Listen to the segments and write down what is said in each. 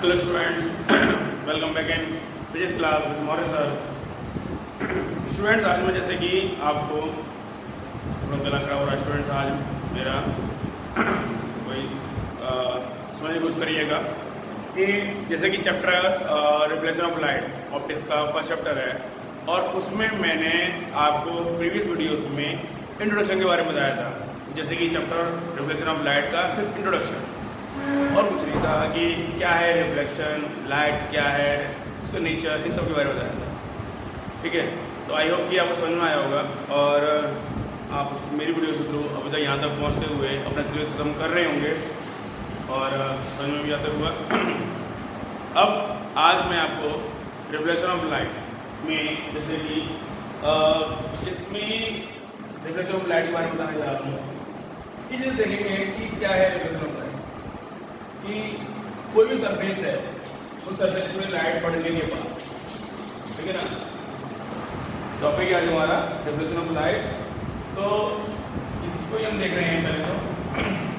Hello students, welcome back in physics class with Morris sir. Students, आज मैं जैसे कि आपको थोड़ा गला खराब हो रहा है स्टूडेंट्स, आज मेरा कोई समझने की कोशिश करिएगा कि जैसे कि chapter reflection of light optics का फर्स्ट चैप्टर है और उसमें मैंने आपको प्रीवियस वीडियोस में इंट्रोडक्शन के बारे में बताया था, जैसे कि चैप्टर रिफ्लेक्शन ऑफ लाइट का सिर्फ इंट्रोडक्शन और कुछ नहीं था कि क्या है रिफ्लेक्शन, लाइट क्या है, उसका नेचर, इन सब के बारे में बताया था। ठीक है, तो आई होप कि आपको समझ में आया होगा और आप उसको मेरी वीडियो के थ्रू अभी तक यहाँ तक पहुँचते हुए अपना सिलेबस खत्म कर रहे होंगे और समझ में भी आता हुआ। अब आज मैं आपको रिफ्लेक्शन ऑफ लाइट में जैसे कि इसमें रिफ्लेक्शन ऑफ लाइट के बारे में बताने जा रहा हूँ कि जैसे देखेंगे कि क्या है रिफ्लेक्शन ऑफ लाइट, कि कोई भी सरफेस है उस सरफेस में लाइट पड़ने के बाद, ठीक है ना, टॉपिक है आज हमारा रिफ्लेक्शन ऑफ लाइट। तो इसको ही हम देख रहे हैं पहले तो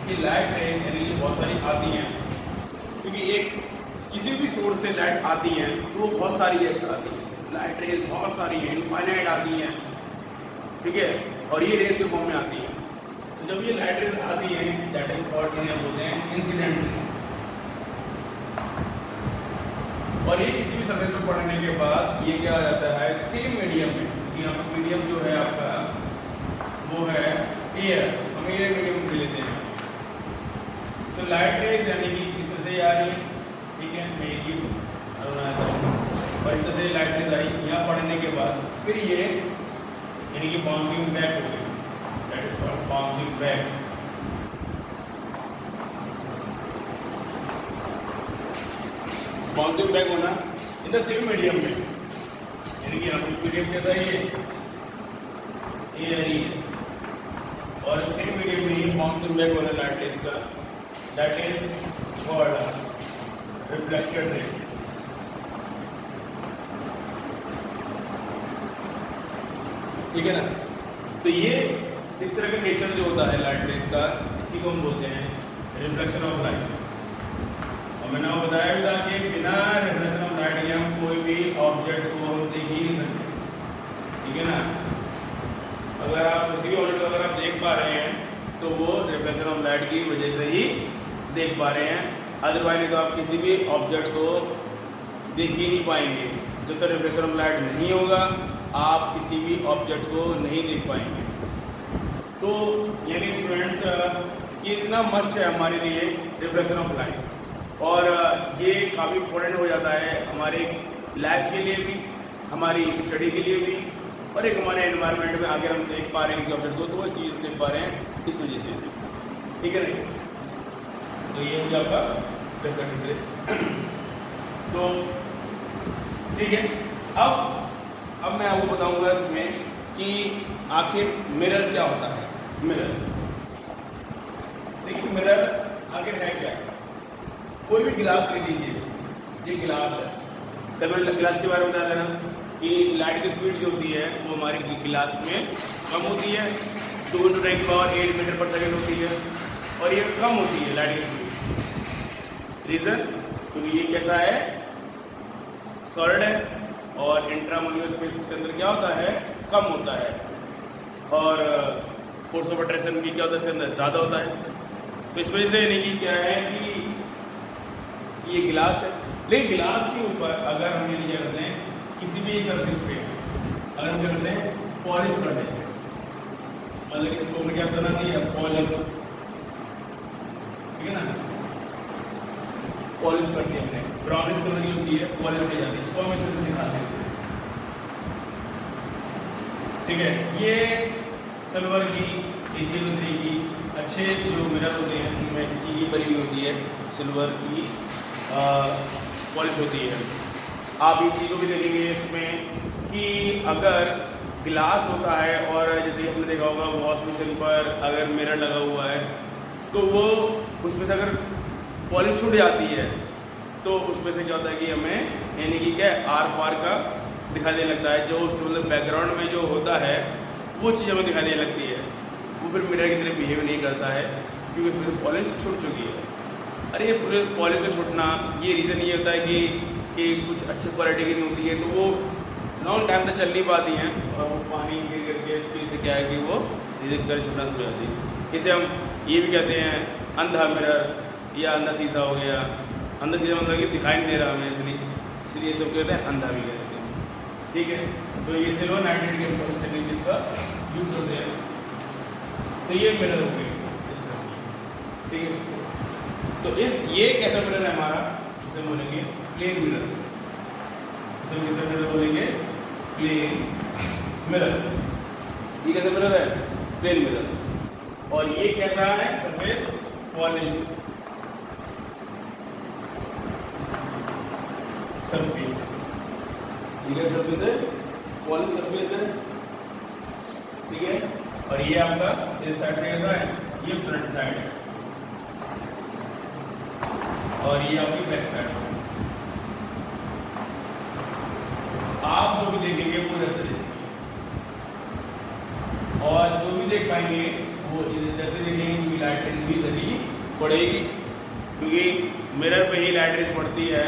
कि लाइट रेज यानी कि बहुत सारी आती हैं, क्योंकि एक किसी भी सोर्स से लाइट आती है तो वो बहुत सारी रेज आती है, लाइट रेज बहुत सारी हैं, इनफाइनाइट आती हैं, ठीक है, और ये रेज के फॉर्म में आती है। तो जब ये लाइट रेज आती है दैट इज कॉल्ड, इन्हें बोलते हैं इंसिडेंट। और ये किसी भी सरफेस पर पड़ने के बाद ये क्या आ जाता है सेम मीडियम में, यहाँ पर मीडियम जो है आपका वो है एयर, हम एयर मीडियम ले लेते हैं। तो लाइट रेज यानी कि किस से आ रही है, ठीक है, मेरी और इससे से लाइट रेज आई यहाँ पड़ने के बाद फिर ये यानी कि बाउंसिंग बैक हो गई, that is called bouncing back. Bouncing back होना इन द सेम मीडियम में, यानी कि यहाँ पर मीडियम क्या था ये और सेम मीडियम में ही बाउंसिंग बैक होना लाइट रेज का, that is called reflected raise. ठीक है ना, तो ये इस तरह का नेचर जो होता है लाइट रेज का, इसी को हम बोलते हैं रिफ्लेक्शन ऑफ लाइट। और मैंने आपको बताया भी था कि बिना रिफ्लेक्शन ऑफ लाइट के हम कोई भी ऑब्जेक्ट को हम देख ही नहीं सकते, ठीक है ना। अगर आप किसी भी ऑब्जेक्ट को अगर आप देख पा रहे हैं तो वो रिफ्लेक्शन ऑफ लाइट की वजह से ही देख पा रहे हैं, अदरवाइज तो आप किसी भी ऑब्जेक्ट को देख ही नहीं पाएंगे। जब तक रिफ्लेक्शन ऑफ लाइट नहीं होगा आप किसी भी ऑब्जेक्ट को नहीं देख पाएंगे। तो यानी स्टूडेंट्स ये इतना मस्ट है हमारे लिए रिफ्लेक्शन ऑफ लाइट, और ये काफ़ी इम्पोर्टेंट हो जाता है हमारे लैब के लिए भी, हमारी स्टडी के लिए भी, और एक हमारे एनवायरनमेंट में आगे हम देख पा रहे हैं किसी ऑब्जेक्ट को तो वो चीज़ देख पा रहे हैं इस वजह से, ठीक है नहीं। तो ये हो जाएगा तो ठीक है। अब मैं आपको बताऊंगा इसमें कि आखिर मिरर क्या होता है। मिरर, देखिए मिरर आखिर है क्या। कोई भी गिलास ले लीजिए, ये गिलास है, कल मैंने गिलास के बारे में बताया था ना कि लाइट की स्पीड जो होती है वो हमारे गिलास में कम होती है, 2 × 10⁸ मीटर पर सेकेंड होती है, और ये कम होती है लाइट की स्पीड। रीज़न, क्योंकि ये कैसा है, सॉलिड है, और इंट्रामोलिकुलर स्पेस के अंदर क्या होता है, कम होता है, और फोर्स ऑफ अट्रैक्शन भी क्या होता है इसके अंदर ज़्यादा होता है। तो इस वजह से यानी कि क्या है कि ये गिलास है, लेकिन गिलास के ऊपर अगर हम ये लिया करते हैं किसी भी सरफेस पे, अगर हम क्या करते हैं पॉलिश कर देते हैं, मतलब इसको हमें क्या करना चाहिए, पॉलिश, ठीक है ना, पॉलिश करते हैं, हमने ब्राउनिश कलर की होती है पॉलिश की जाती है, इसको हम इस तरह से दिखाते हैं, ठीक है। ये सिल्वर की, एजी की अच्छे जो मिरर होते हैं उनमें इसी की बनी हुई होती है, सिल्वर की पॉलिश होती है। आप ये चीज़ों भी देखेंगे इसमें कि अगर गिलास होता है और जैसे कि आपने देखा होगा वॉश बेसिन पर अगर मिरर लगा हुआ है तो वो उसमें से अगर पॉलिश छूट जाती है तो उसमें से क्या होता है कि हमें यानी कि क्या आर पार का दिखाई देने लगता है, जो उसके मतलब बैकग्राउंड में जो होता है वो चीज़ हमें दिखाई देने लगती है, वो फिर मिरर की तरह बिहेव नहीं करता है क्योंकि उसमें से पॉलिश छूट चुकी है। अरे ये पूरे पॉलिश से छूटना, ये रीज़न ये होता है कि कुछ अच्छी क्वालिटी की नहीं होती है, तो वो लॉन्ग टाइम तक चल नहीं पाती हैं और वो पानी गिर करके इसकी से क्या है कि वो धीरे धीरे छूटना शुरू हो जाती है। इसे हम ये भी कहते हैं अंधा मिरर या अंधा शीशा हो गया। अंधा शीशा मतलब कि दिखाई नहीं दे रहा हमें, इसलिए सब कहते हैं अंधा भी कहते हैं। ठीक है, तो ये सिल्वर नाइट्रेट के इसका यूज़ करते हैं। तो ये मिरर हो गए इस तरह की। ठीक है, तो ये कैसा मिरर है हमारा, इसे बोलेंगे प्लेन मिरर। इसे कैसा मिरर बोलेंगे, प्लेन मिरर। ये कैसा मिरर है, प्लेन मिरर। और ये कैसा है, सरफेस पॉलिश सरफेस। ये क्या सरफेस है, पॉलिश सरफेस है। ठीक है, और ये आपका इस साइड से कैसा है, ये फ्रंट साइड है और ये आपकी बैक साइड है। आप जो भी देखेंगे वो जैसे देखेंगे और जो भी देख पाएंगे वो जैसे देखेंगे, क्योंकि लाइट रेज भी लगी पड़ेगी, क्योंकि मिरर पे ही लाइट रेज पड़ती है,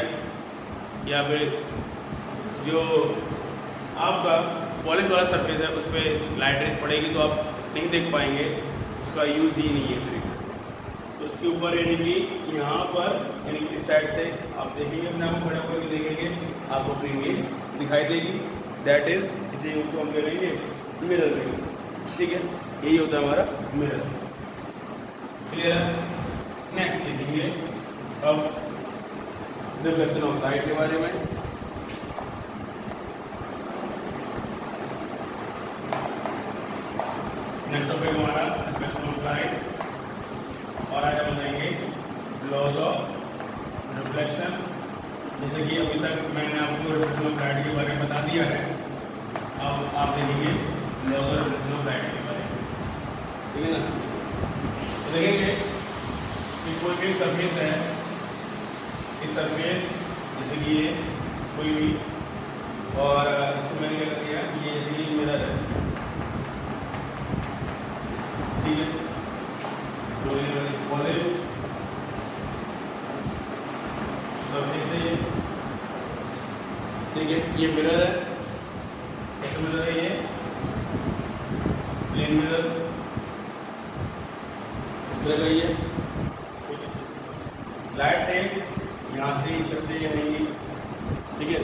या फिर जो आपका पॉलिश वाला सरफेस है उस पर लाइट रेज पड़ेगी तो आप नहीं देख पाएंगे, उसका यूज़ ही नहीं है तरीके से। तो उसके ऊपर यानी कि यहाँ पर यानी कि इस साइड से आप देखेंगे, अपने आप को खड़े होकर के देखेंगे, आपको अपनी इमेज दिखाई देगी। दैट इज, इसे उसको हम करेंगे मिरर रिंग। ठीक है, यही होता है हमारा मिरर। क्लियर है। नेक्स्ट देखेंगे अब रिफ्लेक्शन ऑफ लाइट के बारे में। नेक्स्ट टॉपिक हमारा रिफ्लेक्शन ऑफ लाइट, और आज हम बताएंगे लॉज ऑफ रिफ्लेक्शन। जैसे कि अभी तक मैंने आपको रिफ्लेक्शन ऑफ लाइट के बारे में बता दिया है, अब आप देखेंगे laws of reflection of light के बारे में। ठीक है ना, तो देखेंगे कि कोई भी सरफेस है, इस सरफेस जैसे कि ये कोई भी, और इसको मैंने क्या कर दिया, ये जैसे कि मिरर है। ठीक है, तो ये पॉलिश सरफेस है ये। ठीक है, ये मिरर है। कैसा मिरर है ये, प्लेन मिरर, इस तरह का ये। लाइट रेज यहाँ से इस तरह से ये आएंगी। ठीक है,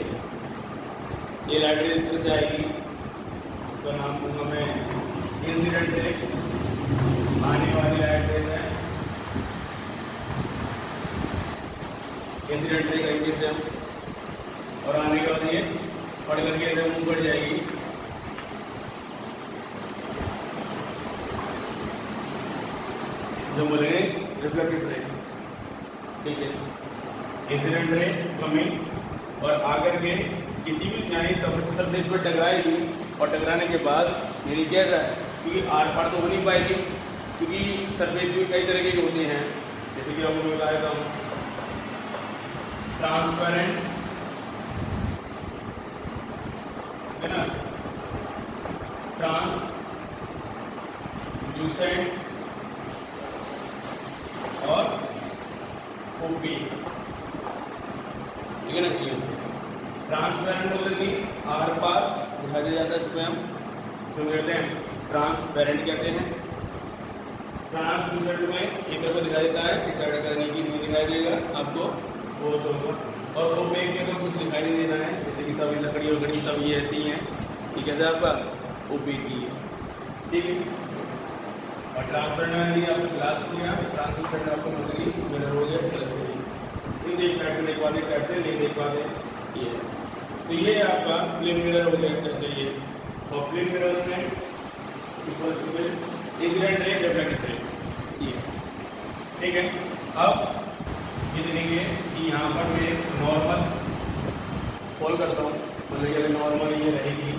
ये लाइट रेज इस तरह से आएगी, इसका नाम दूंगा मैं इंसिडेंट रे। आने वाली लाइट रेज है इंसिडेंट रे करेंगे इसे हम, और आने के बाद ये पड़ करके इधर मुंह बढ़ जाएगी। जो बोलेंगे रिफ्लेक्टेड रे। ठीक है, इंसिडेंट रे कमिंग और आकर के किसी भी यानी सरफेस पर टकराएगी, और टकराने के बाद यानी क्या है, क्योंकि आर पार तो हो नहीं पाएगी, क्योंकि सरफेस भी कई तरह के होते हैं। जैसे कि आपको बताया था, ट्रांसपेरेंट है ना, ट्रांसल्यूसेंट और ओपेक। ठीक है ना, ये ट्रांसपेरेंट बोलते कि आर पार दिखाई दे जाता है, इसमें हम इसमें कहते हैं ट्रांसपेरेंट कहते हैं। ट्रांसलूसेंट में एक तरफ दिखाई देता है, इस साइड करने की नहीं दिखाई देगा आपको, वो सब। और ओपेक में तो कुछ दिखाई नहीं देना है, जैसे कि सब लकड़ी वकड़ी सब ये ऐसी ही हैं। ठीक है, आपका ओपेक ही है। ठीक है, और ट्रांसपेरेंट में आपको ग्लास हो गया, ट्रांसलूसेंट आपको मतलब मिरर हो गया। इस तरह से एक साइड से देख पाते, एक साइड से नहीं देख पाते। ये तो ये आपका प्लेन मिरर हो गया इस तरह से ये। और प्लेन मिरर में इंसिडेंट रे, रिफ्लेक्टेड रे ये। ठीक है, अब ये देखेंगे कि यहाँ पर मैं नॉर्मल कॉल करता हूँ, मतलब कि अगर नॉर्मल ये रहेगी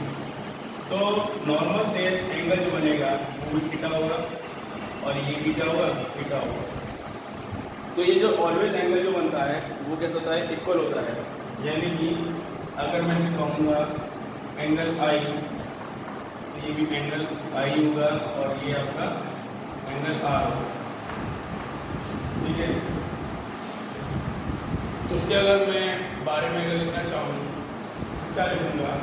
तो नॉर्मल से एंगल जो बनेगा वो भी थीटा होगा, और ये भी क्या होगा, थीटा होगा। तो ये जो ऑलवेज एंगल जो बनता है वो कैसा होता है, इक्वल होता है। यानी कि अगर मैं इसे कहूँगा एंगल आई, तो ये भी एंगल आई होगा, और ये आपका एंगल आर होगा। ठीक है, उसके अगर मैं बारे में अगर लिखना चाहूँ तो क्या लिखूँगा?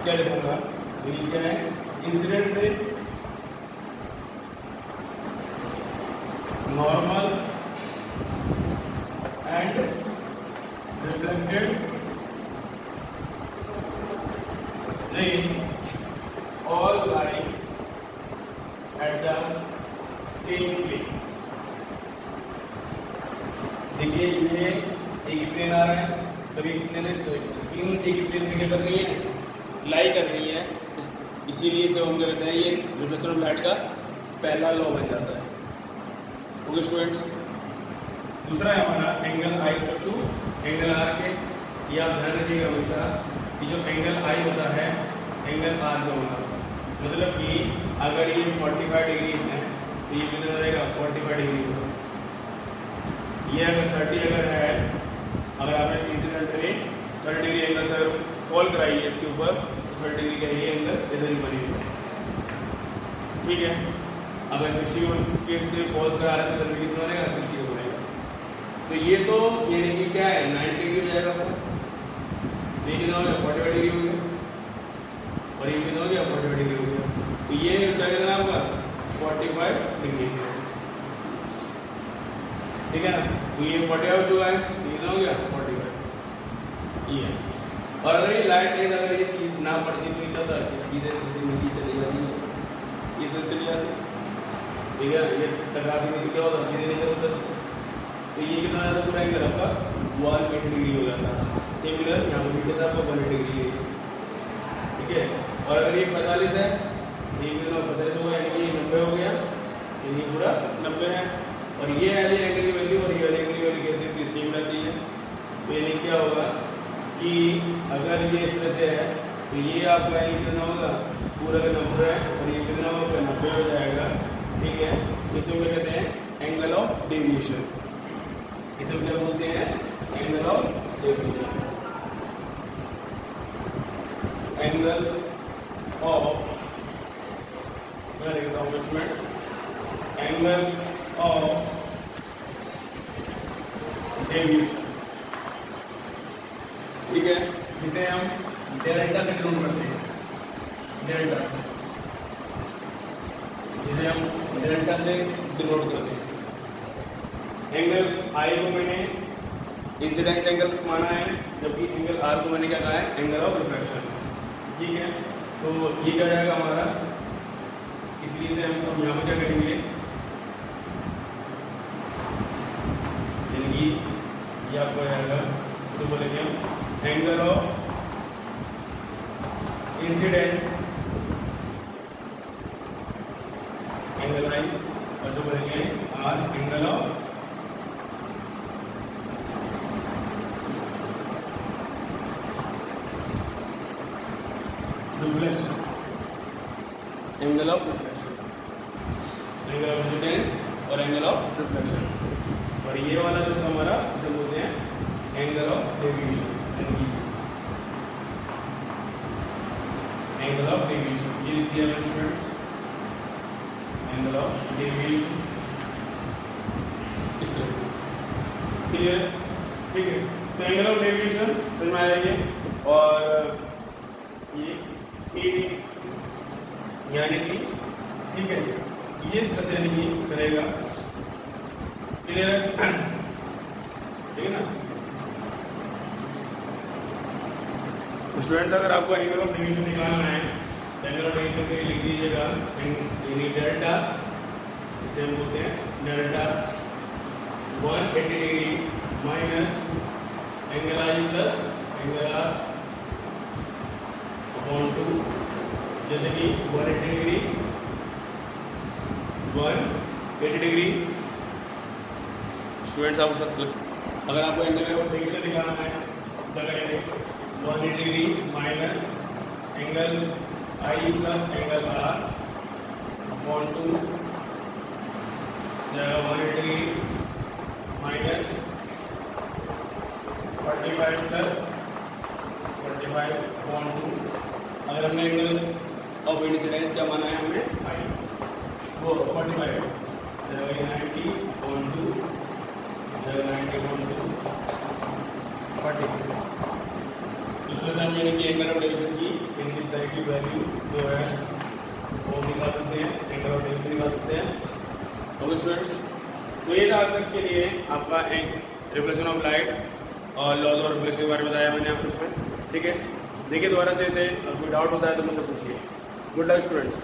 क्या लिखूँगा? नीचे है incident ray, normal and reflected ray all lie at the same plane। देखिए ये एक प्लेन आ रहा है, सभी प्लेन तीनों एक प्लेन में क्या कर रही है? लाई कर रही है। इसीलिए इसे हम क्या कहते हैं? ये रिफ्लेक्शन ऑफ लाइट का पहला लॉ बन जाता है। ओके स्टूडेंट्स, दूसरा है हमारा angle I to angle R के। ये आप ध्यान रखिएगा हमेशा कि जो एंगल आई होता है एंगल आर का होगा, मतलब कि अगर ये 45 डिग्री है तो ये कितना रहेगा? 45 डिग्री होगा। ये अगर 30 अगर है, अगर आपने इंसिडेंट रे 30 डिग्री एंगल से फॉल कराई है इसके ऊपर, तो 30 डिग्री का ये एंगल इधर ही बनी हुई है। ठीक है, अगर 61 के से फॉल करा रहा है तो कितना बनेगा? 60 का बनेगा। तो ये तो ये कि क्या है? 90 डिग्री हो जाएगा आपका। तो ये कितना हो गया? 45 डिग्री हो गया, और ये कितना हो गया? 45 डिग्री हो गया। तो ये ऊंचाई कितना आपका? 45 डिग्री। ठीक है ना? तो ये 45 हो चुका है, तो कितना हो गया? 45। ये और अगर ये लाइट रेज अगर ये सीधी ना पड़ती तो क्या होता है? सीधे से नीचे चली जाती है, इस तरह चली जाती है। ठीक है, ये टकराती नहीं तो क्या होता? सीधे नीचे होता है। तो ये कितना जाता? पूरा एंगल आपका 180 डिग्री हो जाता है। सिमिलर यहाँ पर भी आपका 180 डिग्री है। ठीक है, और अगर ये 45 है, ये कितना? 45 होगा, यानी कि ये 90 हो गया, यानी पूरा 90 है। और ये वाली एंगल की वैल्यू और ये वाली एंगल की वैल्यू कैसे सेम रहती है? तो यानी क्या होगा कि अगर ये इस तरह से है तो ये आपका एंगल कितना होगा? पूरा का 90 है, और ये कितना होगा? 90 हो जाएगा। ठीक है, इसको क्या कहते हैं? Angle of deviation. इसे क्या बोलते हैं? Angle of deviation. Angle of, मैं लिखता हूँ स्टूडेंट्स, एंगल ऑफ डेविएशन। ठीक है, जिसे हम डेल्टा से डिनोट करते हैं, डेल्टा, जिसे हम डेल्टा से डिनोट करते हैं। एंगल आई को मैंने इंसिडेंस एंगल माना है, जबकि एंगल आर को मैंने क्या कहा है? Angle of reflection. ठीक है, तो ये क्या जाएगा हमारा? इसलिए से हम यहाँ पर क्या करेंगे? यानी कि ये आपको जाएगा, तो बोलेंगे हम एंगल ऑफ इंसिडेंस एंगल आई, और जो बोलेंगे R angle of reflection. Angle of reflection, angle of incidence और एंगल ऑफ रिफ्लेक्शन। और ये वाला जो हमारा इसे बोलते हैं angle of deviation. Angle of deviation ये लिख दिया मैंने स्टूडेंट्स, एंगल ऑफ डेविएशन इस तरह से। क्लियर? ठीक है, तो एंगल ऑफ डेविएशन समझ में आ जाएंगे। और ये यानी कि ठीक है, ये इस तरह से नहीं करेगा। क्लियर है? ठीक है ना स्टूडेंट्स? अगर आपको एंगल ऑफ डेविएशन निकालना है, एंगल ऑफ डेविएशन के लिए लिख दीजिएगा यानी डेल्टा, इसे हम बोलते हैं delta 180 degree minus angle I plus angle R upon 2, जैसे कि 180 डिग्री 180 डिग्री। स्टूडेंट्स आप अगर आपको एंगल ऑफ डेविएशन निकालना है तो करेंगे 180 degree minus angle I plus angle R upon 2 जाएगा 180 डिग्री माइनस 45 प्लस 45 अपॉन 2। अगर हमने एंगल ऑफ इंसिडेंस क्या माना है हमने, वो 45 90 on 2 90 on 2 40। इसमें से हम यानी कि एंगल ऑफ डेविएशन की इन इस तरह की वैल्यू जो है वो निकाल सकते हैं, एंगल ऑफ डेविएशन निकाल सकते हैं। ओके स्टूडेंट्स, तो ये था आज तक के लिए आपका एक रिफ्लेक्शन ऑफ लाइट और लॉज ऑफ रिफ्लेक्शन के बारे में बताया मैंने आपको इसमें। ठीक है, देखिए दोबारा से इसे कोई डाउट होता है तो मुझसे पूछिए। Good luck students.